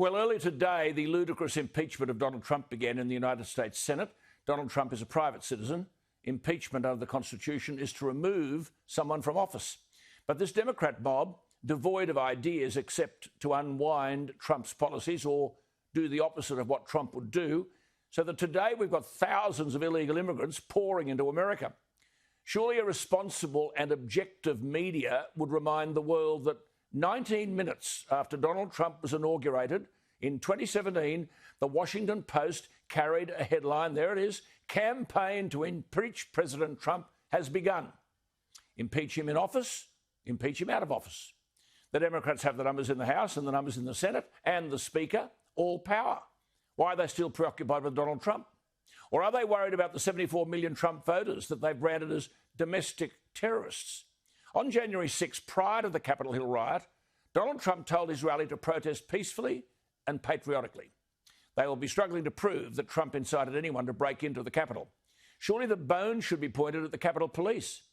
Well, earlier today, the ludicrous impeachment of Donald Trump began in the United States Senate. Donald Trump is a private citizen. Impeachment under the Constitution is to remove someone from office. But this Democrat mob, devoid of ideas except to unwind Trump's policies or do the opposite of what Trump would do, so that today we've got thousands of illegal immigrants pouring into America. Surely a responsible and objective media would remind the world that 19 minutes after Donald Trump was inaugurated in 2017, the Washington Post carried a headline, there it is, "Campaign to impeach President Trump has begun. Impeach him in office, impeach him out of office." The Democrats have the numbers in the House and the numbers in the Senate and the Speaker, all power. Why are they still preoccupied with Donald Trump? Or are they worried about the 74 million Trump voters that they've branded as domestic terrorists? On January 6, prior to the Capitol Hill riot, Donald Trump told his rally to protest peacefully and patriotically. They will be struggling to prove that Trump incited anyone to break into the Capitol. Surely the bone should be pointed at the Capitol Police.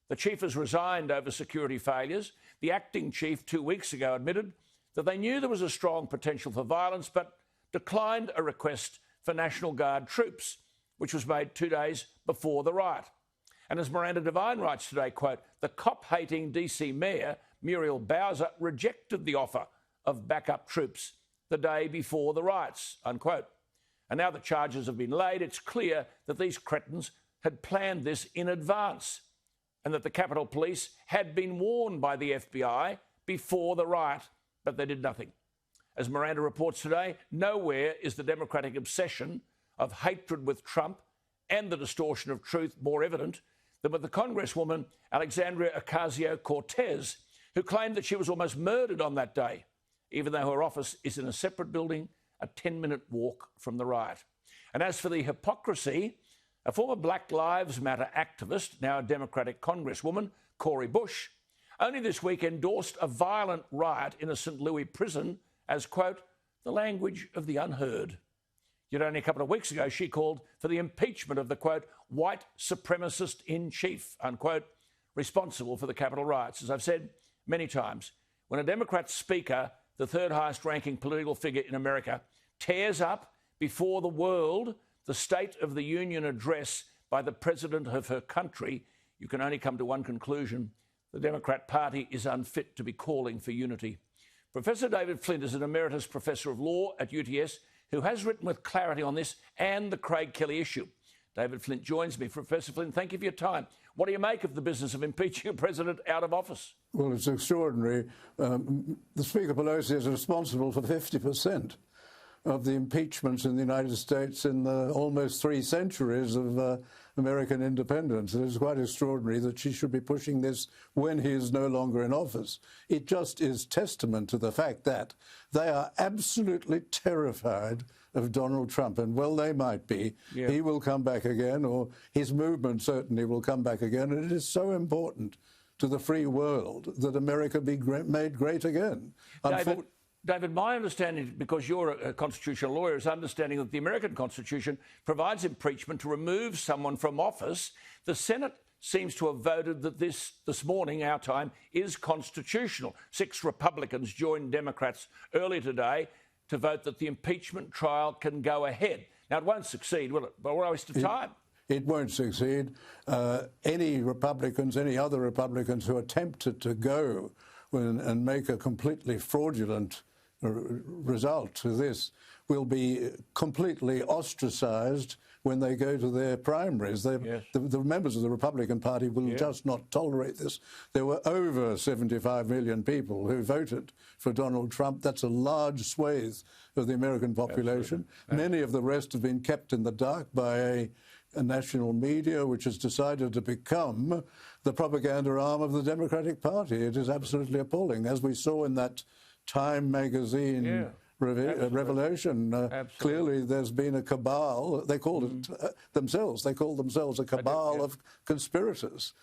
The chief has resigned over security failures. The acting chief 2 weeks ago admitted that they knew there was a strong potential for violence, but declined a request for National Guard troops, which was made 2 days before the riot. And as Miranda Devine writes today, quote, "The cop-hating DC Mayor, Muriel Bowser, rejected the offer of backup troops the day before the riots," unquote. And now the charges have been laid, it's clear that these cretins had planned this in advance and that the Capitol Police had been warned by the FBI before the riot, but they did nothing. As Miranda reports today, nowhere is the Democratic obsession of hatred with Trump and the distortion of truth more evident than with the Congresswoman Alexandria Ocasio-Cortez, who claimed that she was almost murdered on that day, even though her office is in a separate building, a 10-minute walk from the riot. And as for the hypocrisy, a former Black Lives Matter activist, now a Democratic Congresswoman, Cori Bush, only this week endorsed a violent riot in a St. Louis prison as, quote, "the language of the unheard." Yet only a couple of weeks ago, she called for the impeachment of the, quote, "white supremacist in chief," unquote, responsible for the Capitol riots. As I've said many times, when a Democrat speaker, the third highest ranking political figure in America, tears up before the world the State of the Union address by the president of her country, you can only come to one conclusion: the Democrat Party is unfit to be calling for unity. Professor David Flint is an emeritus professor of law at UTS who has written with clarity on this and the Craig Kelly issue. David Flint joins me. Professor Flint, thank you for your time. What do you make of the business of impeaching a president out of office? Well, it's extraordinary. The Speaker Pelosi is responsible for 50% of the impeachments in the United States in the almost 3 centuries of American independence. It is quite extraordinary that she should be pushing this when he is no longer in office. It just is testament to the fact that they are absolutely terrified of Donald Trump, and well, they might be. Yeah. He will come back again, or his movement certainly will come back again, and it is so important to the free world that America be made great again. David, my understanding, because you're a constitutional lawyer, is understanding that the American Constitution provides impeachment to remove someone from office. The Senate seems to have voted that this morning, our time, is constitutional. 6 Republicans joined Democrats earlier today to vote that the impeachment trial can go ahead. Now, it won't succeed, will it? But what a waste of time. It won't succeed. Any other Republicans who attempted to go and make a completely fraudulent result to this will be completely ostracised when they go to their primaries. Yes. The members of the Republican Party will just not tolerate this. There were over 75 million people who voted for Donald Trump. That's a large swathe of the American population. Many of the rest have been kept in the dark by a national media which has decided to become the propaganda arm of the Democratic Party. It is absolutely appalling, as we saw in that Time magazine revelation. Clearly there's been a cabal. They called it themselves. They called themselves a cabal of conspirators.